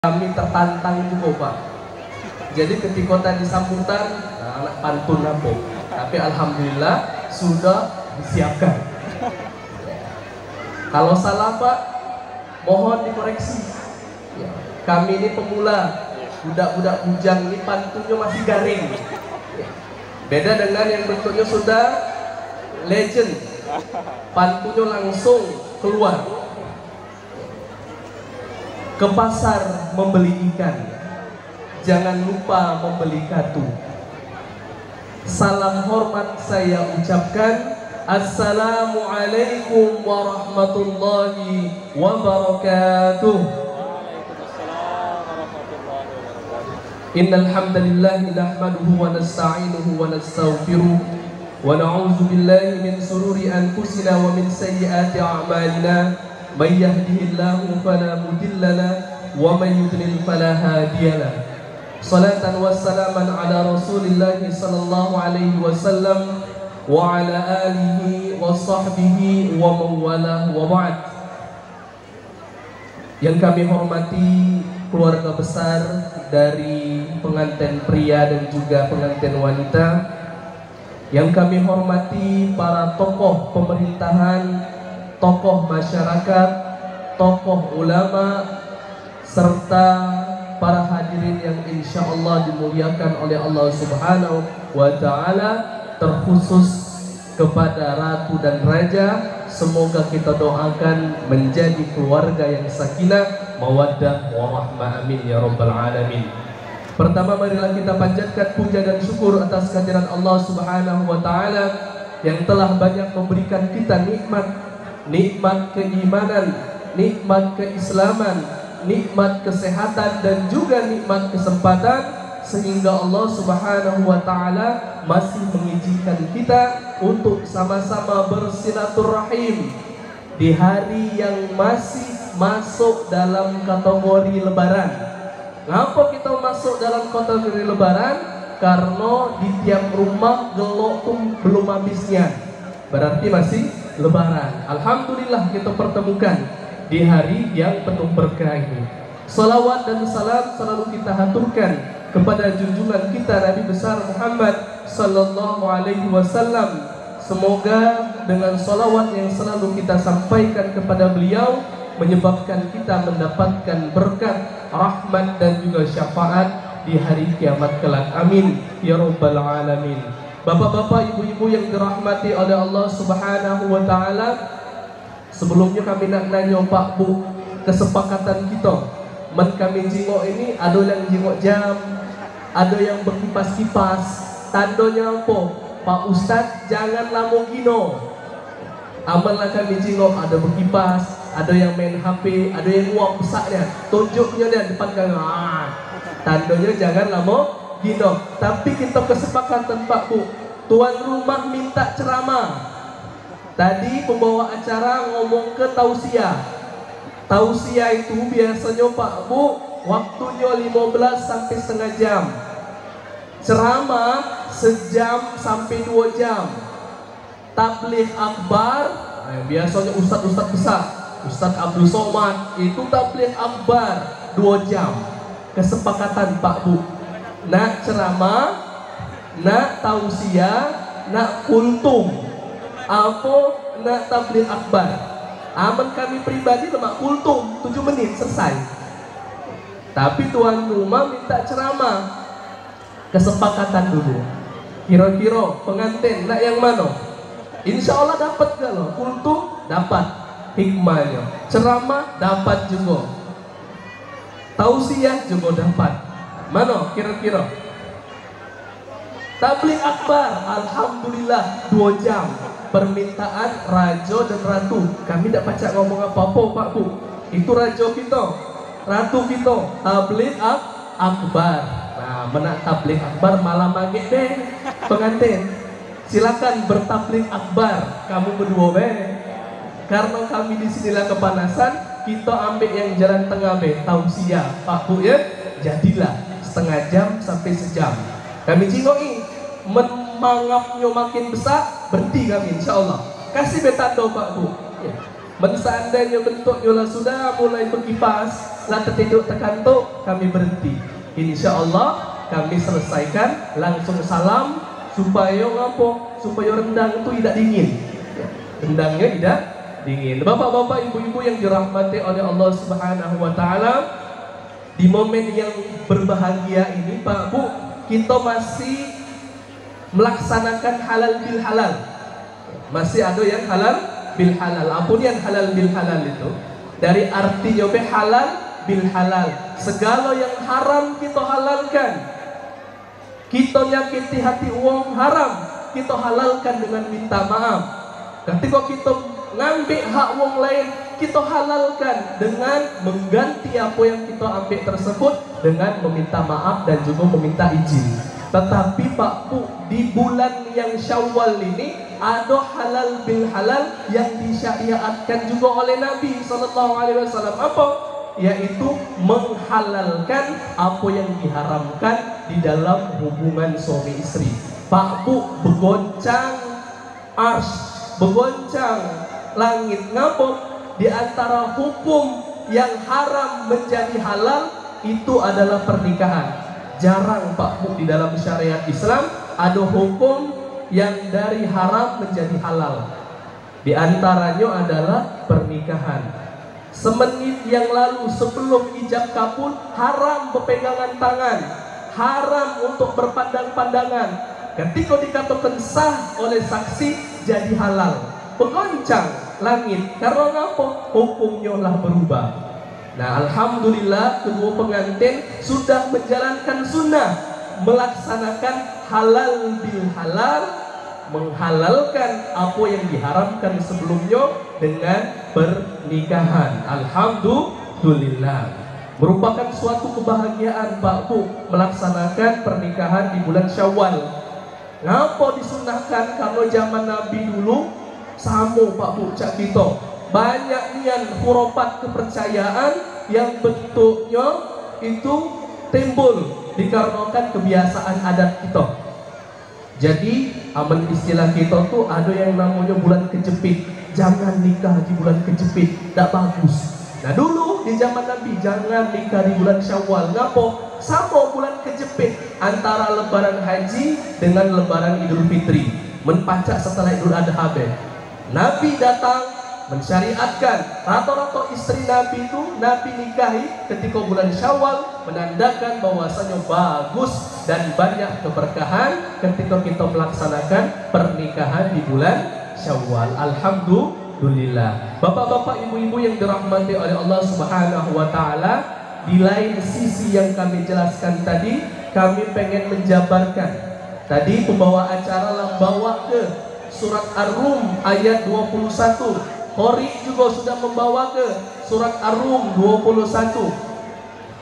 Kami tertantang juga Pak. Jadi ketika tadi sambutan, anak pantun apa? Tapi alhamdulillah sudah disiapkan. Kalau salah Pak, mohon dikoreksi. Ya, kami ini pemula, budak-budak bujang ini pantunnya masih garing. Ya. Beda dengan yang bentuknya sudah legend, pantunnya langsung keluar. Ke pasar membeli ikan, jangan lupa membeli katu. Salam hormat saya ucapkan, Assalamualaikum warahmatullahi wabarakatuh. Innal hamdalillah nahmaduhu wa nasta'inuhu wa nastaghfiruh wa na'udzu billahi min sururi anfusina wa min sayyiati a'malina. May yahdihillahu fala mudilla lahu wa may yudlil fala hadiya lahu. Salatan wassalaman ala Rasulillah sallallahu alaihi wasallam wa ala alihi wa sahbihi wa man walah wa ba'd. Yang kami hormati keluarga besar dari pengantin pria dan juga pengantin wanita, yang kami hormati para tokoh pemerintahan, tokoh masyarakat, tokoh ulama, serta para hadirin yang insya Allah dimuliakan oleh Allah Subhanahu wa Ta'ala, terkhusus kepada Ratu dan Raja. Semoga kita doakan menjadi keluarga yang sakinah, mawaddah, warahmah, amin ya rabbal alamin. Pertama, marilah kita panjatkan puja dan syukur atas kehadiran Allah Subhanahu wa Ta'ala yang telah banyak memberikan kita nikmat keimanan, nikmat keislaman, nikmat kesehatan, dan juga nikmat kesempatan, sehingga Allah Subhanahu wa Ta'ala masih mengizinkan kita untuk sama-sama bersilaturahim di hari yang masih masuk dalam kategori lebaran. Ngapa kita masuk dalam kategori lebaran? Karena di tiap rumah gelok pun belum habisnya, berarti masih lebaran. Alhamdulillah kita pertemukan di hari yang penuh berkah ini. Salawat dan salam selalu kita haturkan kepada junjungan kita Nabi besar Muhammad sallallahu alaihi wasallam. Semoga dengan salawat yang selalu kita sampaikan kepada beliau menyebabkan kita mendapatkan berkat, rahmat, dan juga syafaat di hari kiamat kelak. Amin ya rabbal alamin. Bapak-bapak, ibu-ibu yang dirahmati oleh Allah Subhanahu wa Ta'ala, sebelumnya kami nak nanya Pak Bu, kesepakatan kita men kami jingok ini, ada yang jingok jam, ada yang berkipas-kipas. Tandanya apa? Pak Ustadz jangan lama gino. Amanlah kami jingok, ada berkipas, ada yang main HP, ada yang uang besarnya, tunjuknya dia depan kamera. Tandanya jangan lama gino. Tapi kita kesepakatan Pak Bu, tuan rumah minta ceramah. Tadi pembawa acara ngomong ke tausiah. Tausiah itu biasanya Pak Bu waktunya 15 sampai setengah jam. Ceramah sejam sampai 2 jam. Tabligh akbar, biasanya ustadz-ustadz besar, Ustadz Abdul Somad, itu tabligh akbar 2 jam. Kesepakatan Pak Bu, nak ceramah, nak tausiah, nak kultum, apa nak tabligh akbar. Aman kami pribadi lemak kultum 7 menit selesai. Tapi tuan rumah minta ceramah. Kesepakatan dulu. Kira-kira pengantin nak yang mana? Insya Allah dapat kalau kultum dapat hikmahnya, ceramah dapat juga, tausiah juga dapat. Mana kira-kira? Tabligh akbar, alhamdulillah 2 jam. Permintaan raja dan ratu. Kami tidak pacak ngomong apa-apa Pak Bu. Itu raja kita, ratu kita. Tabligh akbar. Nah, menak tabligh akbar malam maghrib deh pengantin. Silakan bertabligh akbar kamu berdua be. Karena kami di sinilah kepanasan, kita ambil yang jalan tengah be, tausiah Pak Bu ya. Jadilah setengah jam sampai sejam. Kami jingoki mangapnya makin besar, berhenti kami insya Allah. Kasih betando Pak Bu ya. Seandainya bentuknya sudah mulai berkipas, lah tertidur terkantuk, kami berhenti. Insya Allah kami selesaikan langsung salam supaya ngapo? Supaya rendang itu tidak dingin. Rendangnya tidak dingin. Bapak-bapak, ibu-ibu yang dirahmati oleh Allah Subhanahu wa taala, di momen yang berbahagia ini Pak Bu, kita masih melaksanakan halal bil halal. Masih ada yang halal bil halal. Apa yang halal bil halal itu? Dari artinya halal bil halal. Segala yang haram kita halalkan. Kita nyakiti hati uang haram, kita halalkan dengan minta maaf. Ketika kita ngambil hak uang lain, kita halalkan dengan mengganti apa yang kita ambil tersebut dengan meminta maaf dan juga meminta izin. Tetapi Pak Bu, di bulan yang Syawal ini ada halal bil halal yang disyariatkan juga oleh Nabi SAW. Apa? Yaitu menghalalkan apa yang diharamkan di dalam hubungan suami istri. Pak Bu, bergoncang ars, bergoncang langit. Ngapa? Di antara hukum yang haram menjadi halal itu adalah pernikahan. Jarang Pak Bu di dalam syariat Islam ada hukum yang dari haram menjadi halal. Di antaranya adalah pernikahan. Semenit yang lalu sebelum ijab kabul haram berpegangan tangan, haram untuk berpandang-pandangan. Ketika dikatakan sah oleh saksi jadi halal. Bergoncang langit karena apa? Hukumnya lah berubah. Nah, alhamdulillah kedua pengantin sudah menjalankan sunnah, melaksanakan halal bil halal, menghalalkan apa yang diharamkan sebelumnya dengan pernikahan. Alhamdulillah, merupakan suatu kebahagiaan Pak Bu melaksanakan pernikahan di bulan Syawal. Ngapa disunahkan? Kalau zaman Nabi dulu sama Pak Bu cak kita banyak nian hurufat kepercayaan yang bentuknya itu timbul dikarenakan kebiasaan adat kita. Jadi aman istilah kita tuh ada yang namanya bulan kejepit. Jangan nikah di bulan kejepit, tak bagus. Nah dulu di zaman Nabi jangan nikah di bulan Syawal. Ngapa? Sama bulan kejepit antara lebaran haji dengan lebaran Idul Fitri, menpacak setelah Idul Adha. Nabi datang mensyariatkan rata-rata istri Nabi itu Nabi nikahi ketika bulan Syawal, menandakan bahwasanya bagus dan banyak keberkahan ketika kita melaksanakan pernikahan di bulan Syawal. Alhamdulillah. Bapak-bapak, ibu-ibu yang dirahmati oleh Allah Subhanahu wa taala, di lain sisi yang kami jelaskan tadi, kami pengen menjabarkan. Tadi pembawa acara lah bawa ke surat Ar-Rum ayat 21. Qori juga sudah membawa ke surat Ar-Rum 21.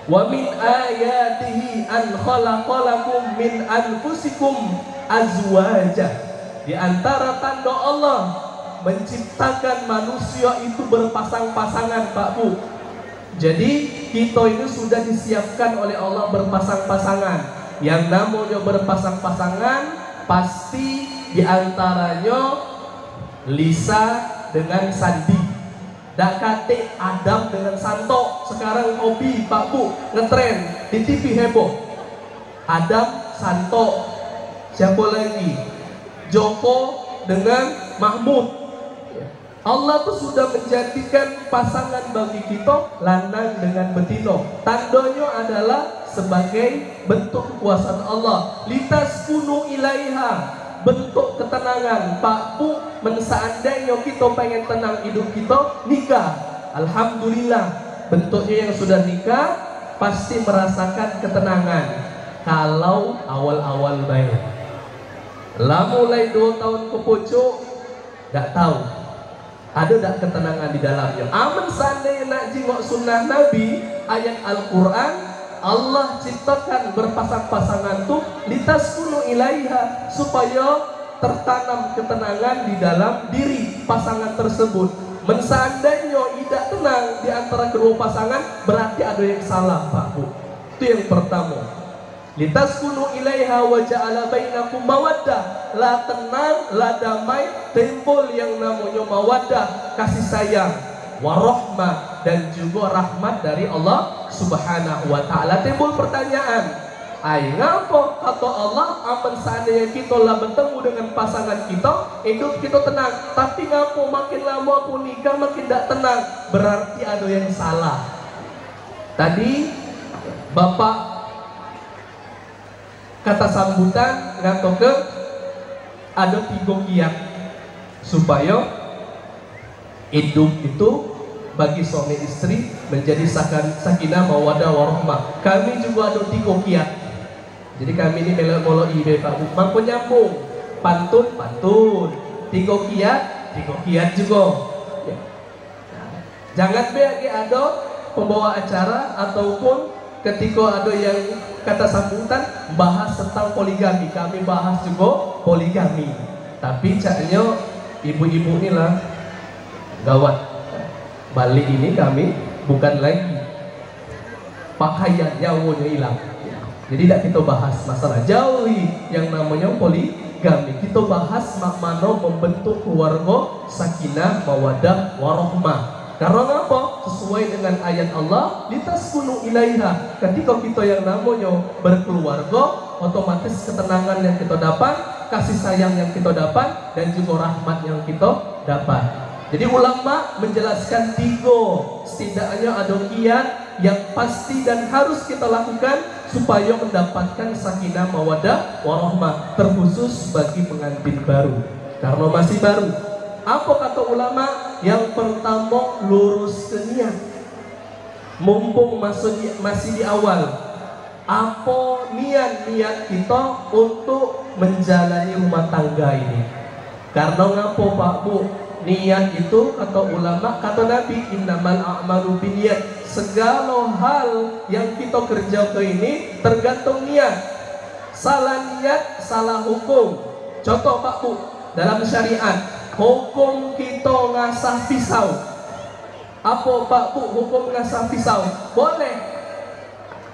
Wa min ayatihi an khalaqalakum min anfusikum azwaja. Di antara tanda Allah menciptakan manusia itu berpasang-pasangan Pak Bu. Jadi kita ini sudah disiapkan oleh Allah berpasang-pasangan. Yang namanya berpasang-pasangan pasti di antaranya Lisa dengan Sandi, dak kate Adam dengan Santo. Sekarang hobi Pak Bu ngetren di TV heboh. Adam, Santo, siapa lagi? Joko dengan Mahmud. Allah tuh sudah menjadikan pasangan bagi kita lanang dengan betina. Tandanya adalah sebagai bentuk kekuasaan Allah. Litaskunu ilaiha, bentuk ketenangan. Pak Bu, seandainya kita pengen tenang hidup kita, nikah. Alhamdulillah, bentuknya yang sudah nikah pasti merasakan ketenangan. Kalau awal-awal baik, lah mulai 2 tahun ke pucuk, gak tahu ada tak ketenangan di dalamnya. Aman seandainya nak jingok sunnah Nabi, ayat Al-Quran, Allah ciptakan berpasang-pasangan tuh litaskunu ilaiha, supaya tertanam ketenangan di dalam diri pasangan tersebut. Seandainya tidak tenang di antara kedua pasangan, berarti ada yang salah Pak Bu. Itu yang pertama. Litaskunu ilaiha wa ja'ala bainakum mawaddah. La tenang, la damai, timbul yang namanya mawaddah, kasih sayang, warahmah, dan juga rahmat dari Allah Subhanahu wa taala. Timbul pertanyaan, ai ngapo kata Allah aman seandainya kita lah bertemu dengan pasangan kita, hidup kita tenang, tapi ngapo makin lama aku nikah makin tidak tenang, berarti ada yang salah. Tadi Bapak kata sambutan ngato ke ada 3 kiat supaya hidup itu bagi suami istri menjadi sakinah mawaddah warahmah. Kami juga ada 3 kiat. Jadi kami ini melo ide Pak Bu, mampu nyambung, pantun, 3 kiat juga. Ya. Jangan bagi ada pembawa acara ataupun ketika ada yang kata sambutan bahas tentang poligami, kami bahas juga poligami. Tapi caranya ibu-ibu inilah gawat. Balik ini kami bukan lagi pakaian nyawanya hilang. Jadi tidak kita bahas masalah jauhi yang namanya poligami. Kita bahas makna membentuk keluarga sakinah mawaddah warahmah. Karena apa? Sesuai dengan ayat Allah, litaskunu ilaiha. Ketika kita yang namanya berkeluarga, otomatis ketenangan yang kita dapat, kasih sayang yang kita dapat, dan juga rahmat yang kita dapat. Jadi ulama menjelaskan 3, setidaknya ada kiat yang pasti dan harus kita lakukan supaya mendapatkan sakinah mawaddah warahmah, terkhusus bagi pengantin baru karena masih baru. Apa kata ulama? Yang pertama, luruskan niat. Mumpung masih di awal, apa niat kita untuk menjalani rumah tangga ini? Karena ngapo Pak Bu? Niat itu kata ulama, kata Nabi, innamal a'malu binniyat. Segala hal yang kita kerja ke ini tergantung niat. Salah niat, salah hukum. Contoh Pak Bu, dalam syariat, hukum kita ngasah pisau. Apa Pak Bu hukum ngasah pisau? Boleh.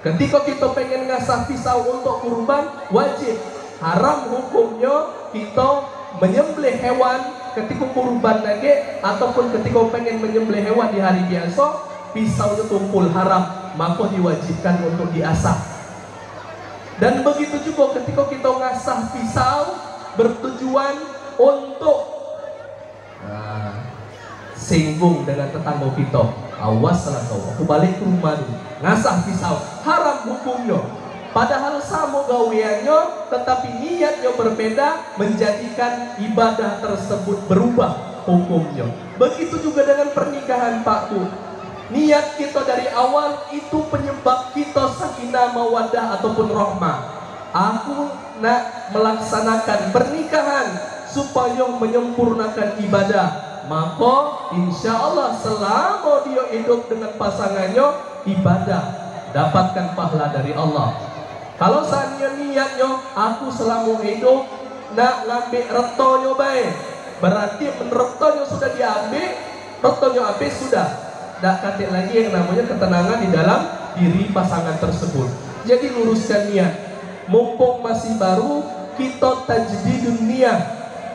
Ketika kita pengen ngasah pisau untuk kurban, wajib. Haram hukumnya kita menyembelih hewan ketika kurban lagi, ataupun ketika pengen menyembelih hewan di hari biasa, pisaunya tumpul, haram, maka diwajibkan untuk diasah. Dan begitu juga ketika kita ngasah pisau bertujuan untuk singgung dengan tetangga kita, awas salah kau, aku balik ke rumah dulu, ngasah pisau, haram hukumnya. Padahal sama gaweannya, tetapi niatnya berbeda, menjadikan ibadah tersebut berubah hukumnya. Begitu juga dengan pernikahan Pak Bu. Niat kita dari awal itu penyebab kita sakinah mawaddah ataupun rahmah. Aku nak melaksanakan pernikahan supaya menyempurnakan ibadah, maka insya Allah selama dia hidup dengan pasangannya, ibadah dapatkan pahala dari Allah. Kalau seandainya niatnya aku selama hidup nak ngambil retonyo baik, berarti retonyo sudah diambil, retonyo habis sudah, tidak katik lagi yang namanya ketenangan di dalam diri pasangan tersebut. Jadi luruskan niat. Mumpung masih baru, kita tajdidun niat,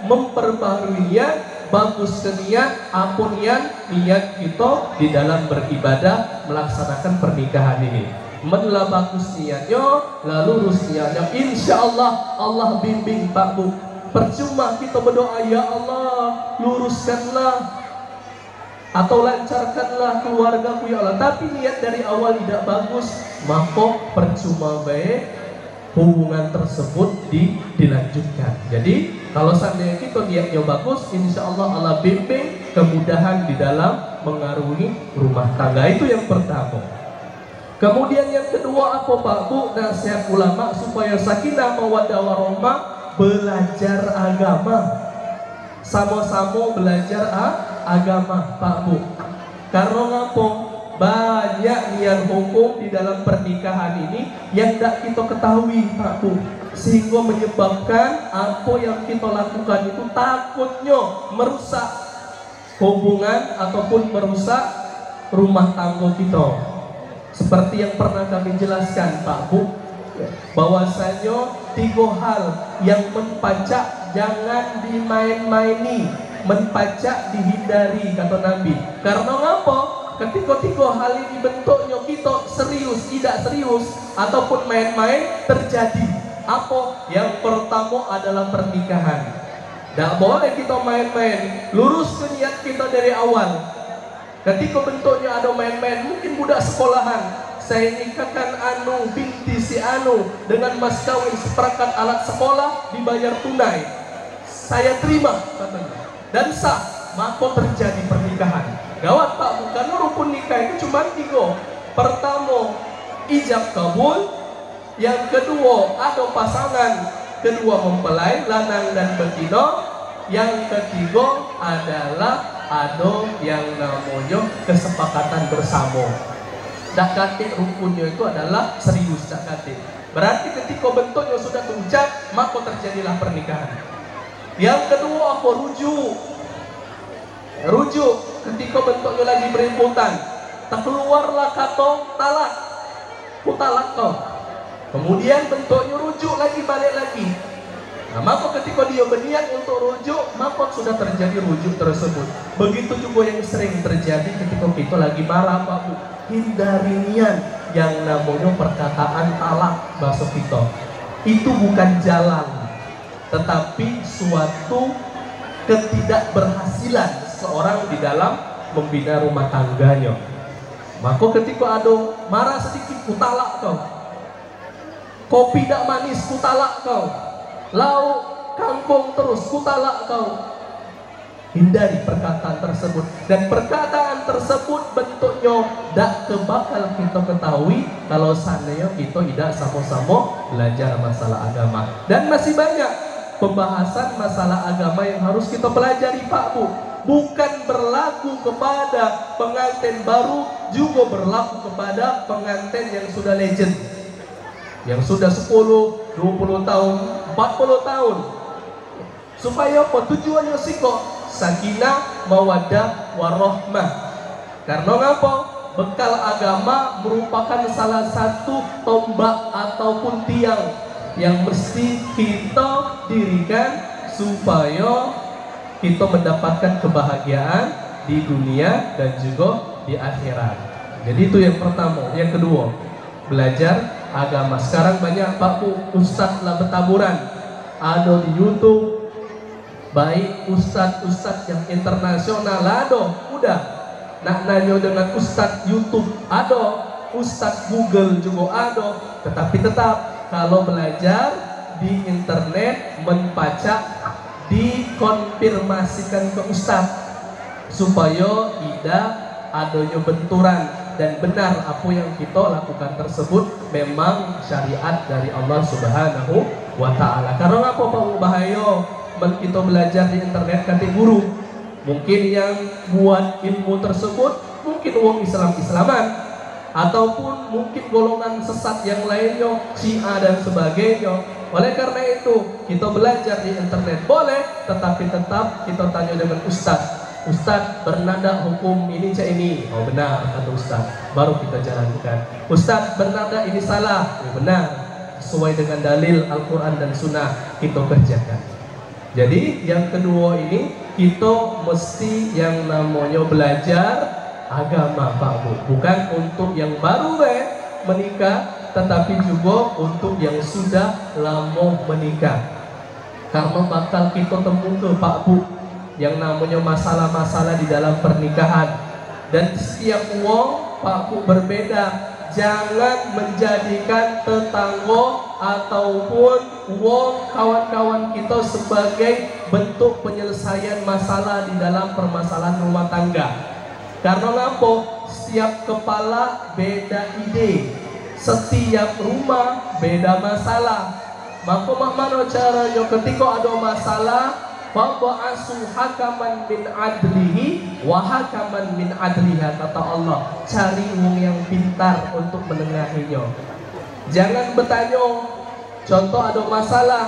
memperbarui niat, baguskan niat, apa niat kita di dalam beribadah melaksanakan pernikahan ini. Menlah bagus niatnya, lalu lurus niatnya, insya Allah Allah bimbing Pak Bu. Percuma kita berdoa, ya Allah luruskanlah atau lancarkanlah keluargaku ya Allah, tapi niat dari awal tidak bagus, maka percuma baik hubungan tersebut dilanjutkan. Jadi kalau seandainya kita niatnya bagus, insya Allah Allah bimbing kemudahan di dalam mengarungi rumah tangga. Itu yang pertama. Kemudian yang kedua apa Pak Bu? Nasihat ulama supaya sakinah mawaddah warahmah, belajar agama. Sama-sama belajar agama Pak Bu. Karena apa? Banyak niat hukum di dalam pernikahan ini yang tidak kita ketahui Pak Bu, sehingga menyebabkan apa yang kita lakukan itu takutnya merusak hubungan ataupun merusak rumah tangga kita. Seperti yang pernah kami jelaskan Pak Bu, bahwasanya 3 hal yang menpajak jangan dimain-maini, menpajak dihindari kata Nabi. Karena apa? ketika hal ini bentuknya kita serius, tidak serius, ataupun main-main terjadi. Apa? Yang pertama adalah pernikahan. Tidak boleh kita main-main. Lurus ke niat kita dari awal. Ketika bentuknya ada main-main, mungkin budak sekolahan, saya nikahkan anu binti si anu dengan mas kawin seperangkat alat sekolah dibayar tunai, saya terima katanya, dan sah, maka terjadi pernikahan. Gawat Pak, bukan rukun nikah itu cuma 3. Pertama, ijab kabul. Yang kedua, ada pasangan. Kedua, mempelai, lanang dan betina. Yang ketiga adalah ada yang namanya kesepakatan bersama. Dak kate rukunnya itu adalah serius, dak kate. Berarti ketika bentuknya sudah terucap, maka terjadilah pernikahan. Yang kedua apa? Rujuk. Rujuk ketika bentuknya lagi berimputan, tak keluarlah kata talak, ku talak kau. Kemudian bentuknya rujuk lagi, balik lagi. Nah, maka ketika dia berniat untuk rujuk, maka sudah terjadi rujuk tersebut. Begitu juga yang sering terjadi ketika kita lagi marah, Pak Bu. Hindari niat yang namanya perkataan talak bahasa kita. Itu bukan jalan, tetapi suatu ketidakberhasilan seorang di dalam membina rumah tangganya. Maka ketika ada marah sedikit, ku talak kau. Kopi tidak manis, ku talak kau. Lauk kangkung terus, ku talak kau. Hindari perkataan tersebut. Dan perkataan tersebut bentuknya tak bakal kita ketahui kalau seandainya kita tidak sama-sama belajar masalah agama. Dan masih banyak pembahasan masalah agama yang harus kita pelajari Pak Bu. Bukan berlaku kepada pengantin baru, juga berlaku kepada pengantin yang sudah legend, yang sudah 10, 20 tahun, 40 tahun. Supaya apa? Tujuannya sih kok sakinah, mawaddah, warahmah. Karena ngapa? Bekal agama merupakan salah satu tombak ataupun tiang yang mesti kita dirikan supaya kita mendapatkan kebahagiaan di dunia dan juga di akhirat. Jadi itu yang pertama. Yang kedua, belajar agama. Sekarang banyak Pak Bu, ustadz lah bertaburan. Ada di YouTube, baik ustadz-ustadz yang internasional ada, udah. Nak nanya dengan ustadz YouTube ada, ustadz Google juga ada. Tetapi tetap kalau belajar di internet, membaca, dikonfirmasikan ke ustadz supaya tidak adanya benturan dan benar apa yang kita lakukan tersebut memang syariat dari Allah Subhanahu wa Ta'ala. Karena apa Pak bahaya kita belajar di internet kata guru, mungkin yang buat ilmu tersebut mungkin uang Islam-Islaman, ataupun mungkin golongan sesat yang lainnya, Syiah dan sebagainya. Oleh karena itu kita belajar di internet boleh, tetapi tetap kita tanya dengan ustadz. Ustadz, bernada hukum ini cak ini, oh benar kata ustadz, baru kita jalankan. Ustadz, bernada ini salah, oh benar, sesuai dengan dalil Al-Quran dan Sunnah kita kerjakan. Jadi yang kedua ini kita mesti yang namanya belajar agama Pak Bu, bukan untuk yang baru menikah, tetapi juga untuk yang sudah lama menikah. Karena bakal kita temukan Pak Bu yang namanya masalah-masalah di dalam pernikahan. Dan setiap uang Pak Bu berbeda. Jangan menjadikan tetangga ataupun uang kawan-kawan kita sebagai bentuk penyelesaian masalah di dalam permasalahan rumah tangga. Karena apa? Setiap kepala beda ide, setiap rumah beda masalah. Maka mana caranya ketika ada masalah, fab'asu hakaman min adlihi wa hakaman min adliha, kata Allah. Cari wong yang pintar untuk menengahinya. Jangan bertanya. Contoh ada masalah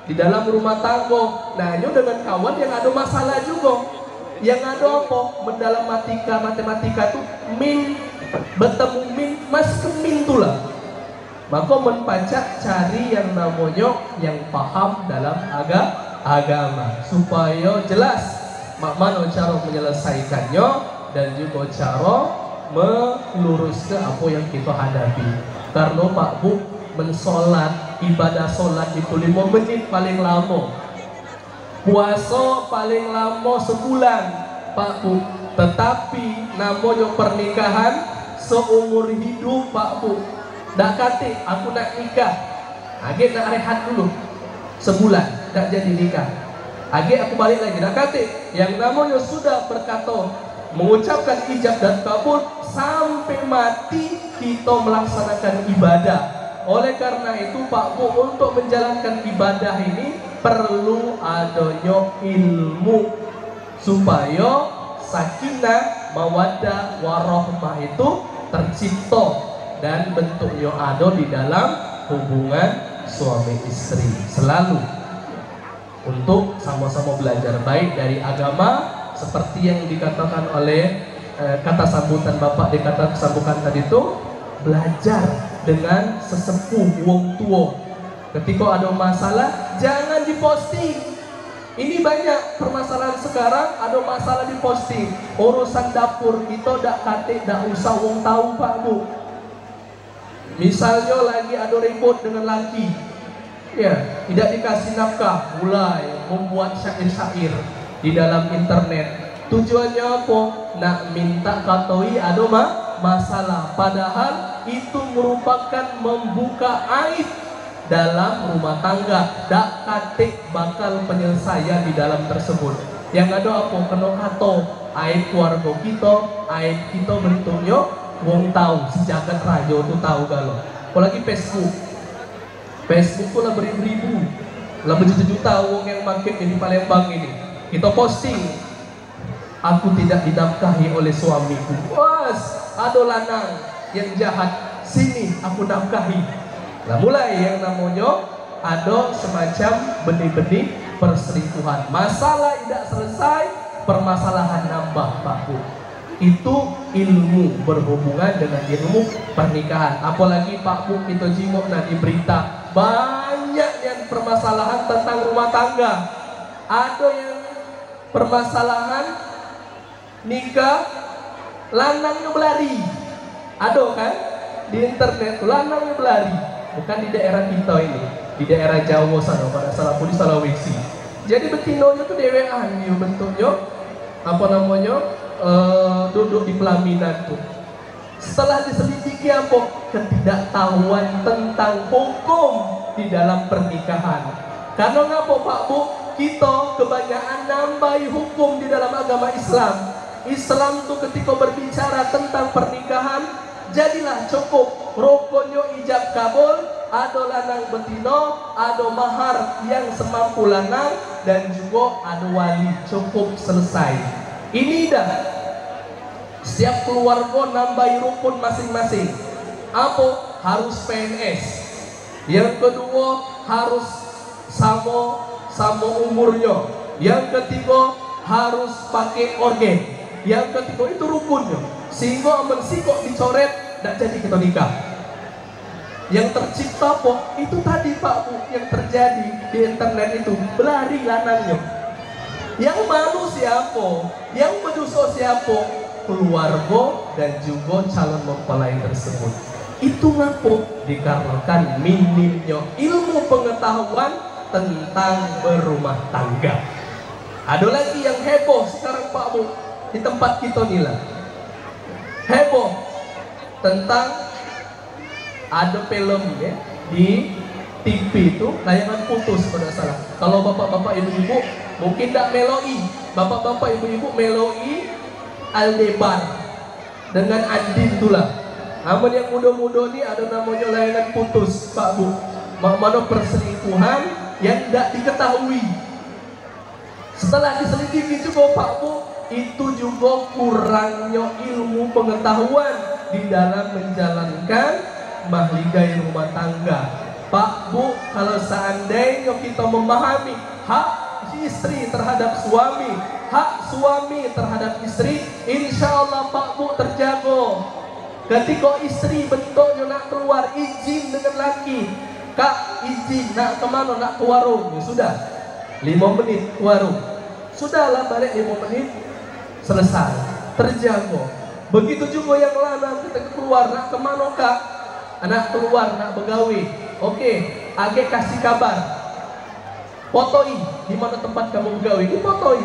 di dalam rumah tangga, nanya dengan kawan yang ada masalah juga. Yang ada apa? Mendalam matematika tuh min bertemu min mas ke min tulah. Maka membaca cari yang namanya yang paham dalam agama supaya jelas mana cara menyelesaikannya dan juga cara meluruskan apa yang kita hadapi. Karena Pak Bu, mensolat, ibadah solat itu 5 menit paling lama, puasa paling lama sebulan Pak Bu. Tetapi namanya pernikahan seumur hidup Pak Bu. Dak kate aku nak nikah, agak nak rehat dulu sebulan, tak jadi nikah. Agak aku balik lagi, dak kate yang namanya sudah berkata mengucapkan ijab dan kabul sampai mati kita melaksanakan ibadah. Oleh karena itu Pak Bu, untuk menjalankan ibadah ini perlu adanya ilmu supaya sakinah, mawaddah, warahmah itu tercipta dan bentuknya ada di dalam hubungan suami istri. Selalu untuk sama-sama belajar baik dari agama, seperti yang dikatakan oleh kata sambutan Bapak di kata sambutan tadi itu, belajar dengan sesepuh wong tua. Ketika ada masalah jangan diposting. Ini banyak permasalahan sekarang, ada masalah diposting. Urusan dapur kita dak kate dak usah wong tahu Pak Bu. Misalnya lagi ada ribut dengan laki, ya tidak dikasih nafkah, mulai membuat syair-syair di dalam internet. Tujuannya apa? Nak minta katoi ada masalah, padahal itu merupakan membuka aib dalam rumah tangga. Dak kate bakal penyelesaian di dalam tersebut. Yang ada apa? Kena kato aib keluarga kita, aib kita bentuknya wong tahu, sejagat raja tuh tahu galau. Apalagi Facebook tuh lah beribu-ribu, lah berjuta-juta wong yang makin di Palembang ini. Kita posting, aku tidak dinafkahi oleh suamiku. Was, ada lanang yang jahat, sini aku nafkahi. Nah mulai yang namanya ada semacam benih-benih perselingkuhan. Masalah tidak selesai, permasalahan nambah Pak Bu. Itu ilmu berhubungan dengan ilmu pernikahan. Apalagi Pak Bu, kita jimok nanti berita banyak yang permasalahan tentang rumah tangga. Ada yang permasalahan nikah lanangnya belari, ada kan di internet lanangnya belari. Bukan di daerah kita ini, di daerah Jawa sana, pada Salapudi, Sulawesi. Jadi betinonya tuh dewean, bentuknya apa namanya, duduk di pelaminan tuh. Setelah diselidiki apa? Ketidaktahuan tentang hukum di dalam pernikahan. Karena ngapa Pak Bu? Kita kebanyakan nambahi hukum di dalam agama Islam. Islam tuh ketika berbicara tentang pernikahan, jadilah cukup rokoknya ijab kabul, ada lanang betino, ada mahar yang semampu lanang, dan juga ada wali. Cukup, selesai. Ini dah. Setiap keluarga nambahi rukun masing-masing. Apa? Harus PNS. Yang kedua harus sama umurnya. Yang ketiga harus pakai organ. Yang ketiga itu rukunnya. Sehingga mensikok dicoret, tidak jadi kita nikah. Yang tercipta apa? Itu tadi Pak Bu, yang terjadi di internet itu, belari lanangnya. Yang malu siapa? Yang berdosa siapa? Keluarga dan juga calon mempelai tersebut. Itu ngapa? Dikarenakan minimnya ilmu pengetahuan tentang berumah tangga. Ada lagi yang heboh sekarang Pak Bu, di tempat kita nih lah. Heboh tentang ada film ya di TV itu, layangan putus pada salah. Kalau bapak-bapak ibu-ibu mungkin tidak meloi, bapak-bapak ibu-ibu meloi Aldebar dengan Andin itulah. Namun yang muda-muda ini ada namanya layangan putus Pak Bu. Mana perselingkuhan yang tidak diketahui. Setelah diselidiki juga Pak Bu, itu juga kurangnya ilmu pengetahuan di dalam menjalankan mahligai rumah tangga. Pak Bu, kalau seandainya kita memahami hak istri terhadap suami, hak suami terhadap istri, insya Allah Pak Bu terjaga. Ketika istri bentuknya nak keluar, izin dengan laki, Kak izin nak kemana, nak ke warung, ya sudah 5 menit ke warung, sudahlah balik 5 menit selesai. terjaga. Begitu juga yang lanang kita keluar nak kemana kak? Anak keluar nak begawi. Oke, age kasih kabar. Fotoi di mana tempat kamu begawi, ini fotoi.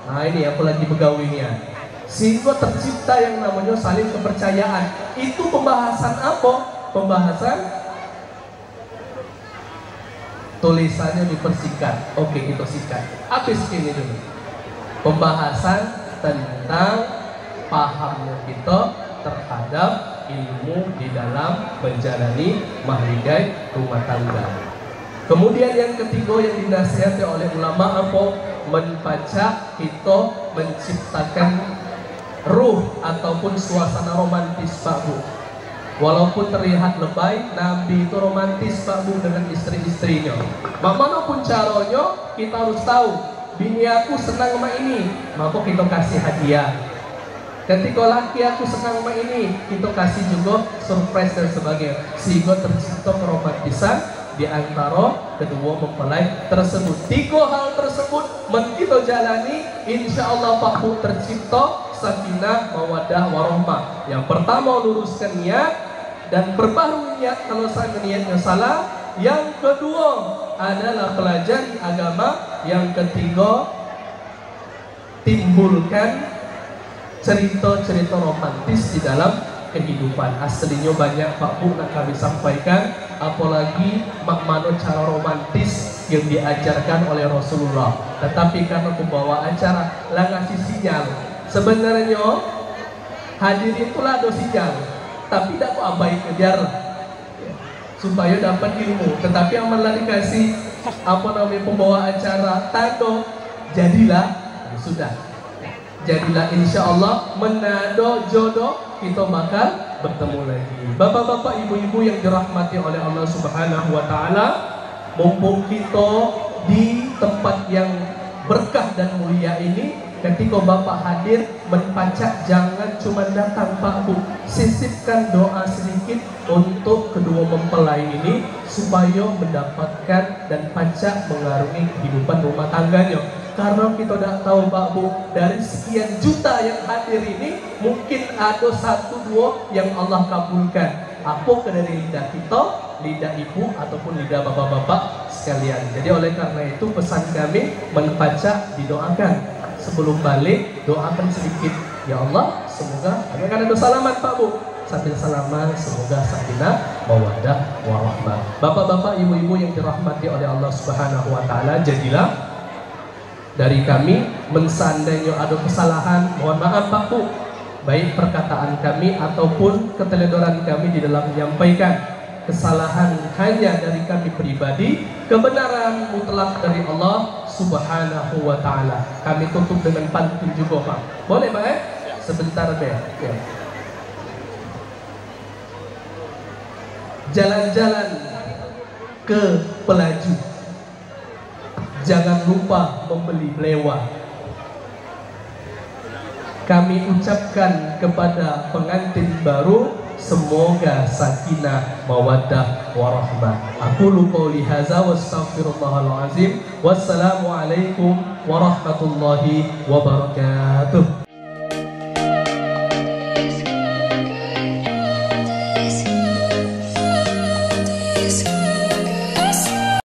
Nah ini aku lagi begawinya. Sehingga tercipta yang namanya saling kepercayaan. Itu pembahasan apa? Pembahasan tulisannya dipersingkat. Oke, kita singkat. Habis ini dulu. Pembahasan tentang pahamnya kita terhadap ilmu di dalam menjalani mahligai rumah tangga. Kemudian yang ketiga yang dinasihati oleh ulama apa? Membaca kita menciptakan ruh ataupun suasana romantis Pak Bu. Walaupun terlihat lebay, Nabi itu romantis Pak Bu dengan istri-istrinya. Manapun caranya kita harus tahu, bini aku senang sama ini, maka kita kasih hadiah. Ketika laki aku senang sama ini, kita kasih juga surprise dan sebagainya, sehingga tercipta keromantisan di antara kedua mempelai tersebut. Tiga hal tersebut kita jalani, insya Allah Pak Bu tercipta sakinah, mawaddah, warahmah. Yang pertama luruskan niat dan perbaharui niat kalau saya niatnya salah. Yang kedua adalah pelajari agama. Yang ketiga timbulkan cerita-cerita romantis di dalam kehidupan. Aslinya banyak Pak Bu nak kami sampaikan, apalagi makmano cara romantis yang diajarkan oleh Rasulullah. Tetapi karena pembawa acara lah ngasih sinyal, sebenarnya hadirin itulah ada sinyal, tapi tidak kok abai kejar supaya dapat ilmu. Tetapi yang malah dikasih pembawa acara tando, jadilah ya sudah. Jadilah insya Allah menado jodoh kita bakal bertemu lagi. Bapak-bapak, ibu-ibu yang dirahmati oleh Allah Subhanahu wa Ta'ala, mumpung kita di tempat yang berkah dan mulia ini, ketika Bapak hadir menpacak, jangan cuma datang Pak Bu, sisipkan doa sedikit untuk kedua mempelai ini supaya mendapatkan dan pacak mengarungi kehidupan rumah tangganya. Karena kita tidak tahu Pak Bu, dari sekian juta yang hadir ini mungkin ada satu dua yang Allah kabulkan. Apa dari lidah kita, lidah ibu ataupun lidah bapak-bapak sekalian. Jadi oleh karena itu pesan kami membaca didoakan. Sebelum balik doakan sedikit. Ya Allah, semoga karena ada salaman Pak Bu. Sambil salaman semoga sakinah, mawaddah, warahmah. Bapak-bapak, ibu-ibu yang dirahmati oleh Allah Subhanahu wa Ta'ala, jadilah dari kami mensandainya ada kesalahan, mohon maaf Pak Bu, baik perkataan kami ataupun keteledoran kami di dalam menyampaikan. Kesalahan hanya dari kami pribadi, kebenaran mutlak dari Allah Subhanahu wa Ta'ala. Kami tutup dengan pantun juga Pak. Boleh Pak Sebentar deh ya. Jalan-jalan ke pelaju, jangan lupa membeli belewah. Kami ucapkan kepada pengantin baru, semoga sakinah, mawaddah, warahmah. Aku qouli hadza wastaghfirullahal azim. Wassalamualaikum warahmatullahi wabarakatuh. Yes.